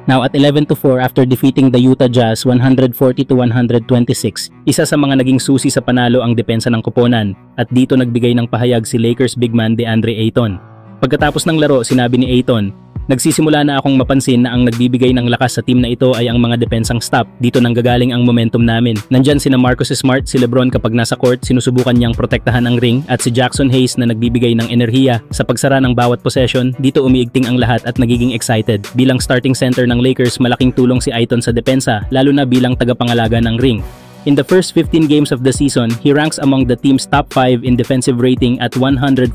Now at 11-4 after defeating the Utah Jazz 140-126, isa sa mga naging susi sa panalo ang depensa ng koponan at dito nagbigay ng pahayag si Lakers big man DeAndre Ayton. Pagkatapos ng laro, sinabi ni Ayton, "Nagsisimula na akong mapansin na ang nagbibigay ng lakas sa team na ito ay ang mga depensang stop. Dito nanggagaling ang momentum namin. Nandyan sina Marcus Smart, si LeBron kapag nasa court, sinusubukan niyang protektahan ang ring at si Jackson Hayes na nagbibigay ng enerhiya sa pagsara ng bawat possession. Dito umiigting ang lahat at nagiging excited. Bilang starting center ng Lakers, malaking tulong si Ayton sa depensa, lalo na bilang tagapangalaga ng ring. In the first 15 games of the season, he ranks among the team's top 5 in defensive rating at 114.4,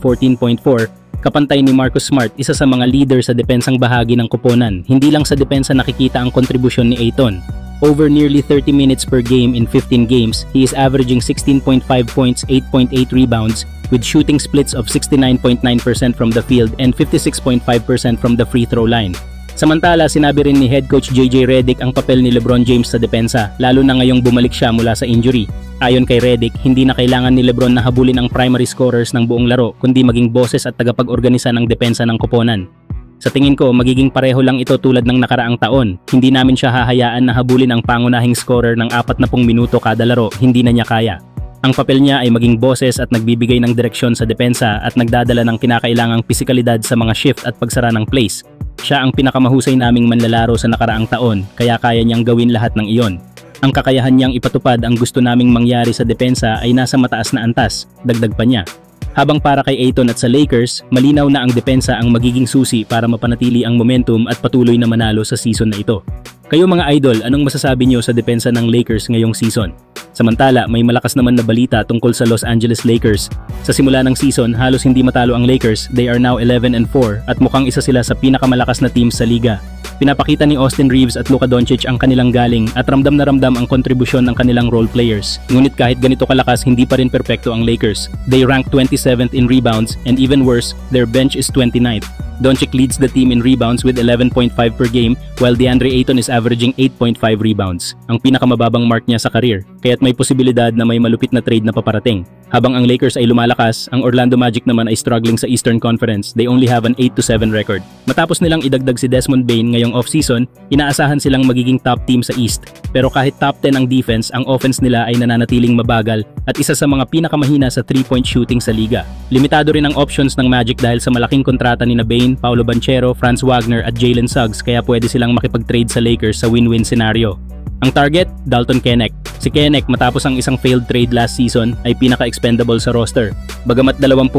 kapantay ni Marcus Smart, isa sa mga leader sa depensang bahagi ng koponan. Hindi lang sa depensa nakikita ang kontribusyon ni Ayton. Over nearly 30 minutes per game in 15 games, he is averaging 16.5 points, 8.8 rebounds, with shooting splits of 69.9% from the field and 56.5% from the free throw line. Samantala, sinabi rin ni head coach JJ Redick ang papel ni LeBron James sa depensa, lalo na ngayong bumalik siya mula sa injury. Ayon kay Redick, hindi na kailangan ni LeBron na habulin ang primary scorers ng buong laro, kundi maging boses at tagapag-organisa ng depensa ng koponan. Sa tingin ko, magiging pareho lang ito tulad ng nakaraang taon. Hindi namin siya hahayaan na habulin ang pangunahing scorer ng 40 minuto kada laro, hindi na niya kaya. Ang papel niya ay maging boses at nagbibigay ng direksyon sa depensa at nagdadala ng kinakailangang pisikalidad sa mga shift at pagsara ng plays. Siya ang pinakamahusay naming manlalaro sa nakaraang taon, kaya kaya niyang gawin lahat ng iyon. Ang kakayahan niyang ipatupad ang gusto naming mangyari sa depensa ay nasa mataas na antas, dagdag pa niya. Habang para kay Ayton at sa Lakers, malinaw na ang depensa ang magiging susi para mapanatili ang momentum at patuloy na manalo sa season na ito. Kayo mga idol, anong masasabi niyo sa depensa ng Lakers ngayong season? Samantala, may malakas naman na balita tungkol sa Los Angeles Lakers. Sa simula ng season, halos hindi matalo ang Lakers. They are now 11-4 at mukhang isa sila sa pinakamalakas na team sa liga. Pinapakita ni Austin Reeves at Luka Doncic ang kanilang galing at ramdam na ramdam ang kontribusyon ng kanilang role players. Ngunit kahit ganito kalakas, hindi pa rin perpekto ang Lakers. They rank 27th in rebounds and even worse, their bench is 29th. Doncic leads the team in rebounds with 11.5 per game while DeAndre Ayton is averaging 8.5 rebounds, ang pinakamababang mark niya sa career, kaya't may posibilidad na may malupit na trade na paparating. Habang ang Lakers ay lumalakas, ang Orlando Magic naman ay struggling sa Eastern Conference. They only have an 8-7 record. Matapos nilang idagdag si Desmond Bane ngayong off-season, inaasahan silang magiging top team sa East. Pero kahit top 10 ang defense, ang offense nila ay nananatiling mabagal at isa sa mga pinakamahina sa 3-point shooting sa liga. Limitado rin ang options ng Magic dahil sa malaking kontrata ni Bane, Paolo Banchero, Franz Wagner at Jalen Suggs, kaya pwede silang makipag-trade sa Lakers sa win-win scenario. Ang target, Dalton Knecht. Si Knecht matapos ang isang failed trade last season ay pinaka-expendable sa roster. Bagamat 20%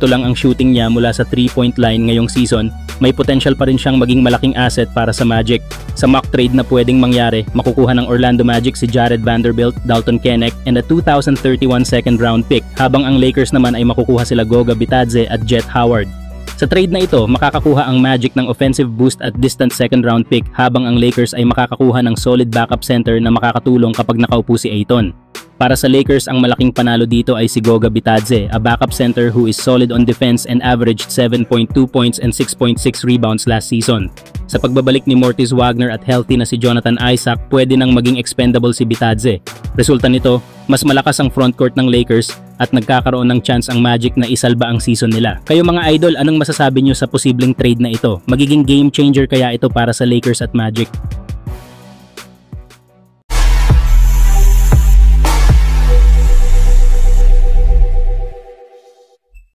lang ang shooting niya mula sa 3-point line ngayong season, may potential pa rin siyang maging malaking asset para sa Magic. Sa mock trade na pwedeng mangyari, makukuha ng Orlando Magic si Jared Vanderbilt, Dalton Knecht, and a 2031 second round pick, habang ang Lakers naman ay makukuha sila Goga Bitadze at Jet Howard. Sa trade na ito, makakakuha ang Magic ng offensive boost at distant second round pick, habang ang Lakers ay makakakuha ng solid backup center na makakatulong kapag nakaupo si Ayton. Para sa Lakers, ang malaking panalo dito ay si Goga Bitadze, a backup center who is solid on defense and averaged 7.2 points and 6.6 rebounds last season. Sa pagbabalik ni Mortis Wagner at healthy na si Jonathan Isaac, pwede nang maging expendable si Bitadze. Resulta nito, mas malakas ang frontcourt ng Lakers at nagkakaroon ng chance ang Magic na isalba ang season nila. Kayo mga idol, anong masasabi nyo sa posibleng trade na ito? Magiging game changer kaya ito para sa Lakers at Magic?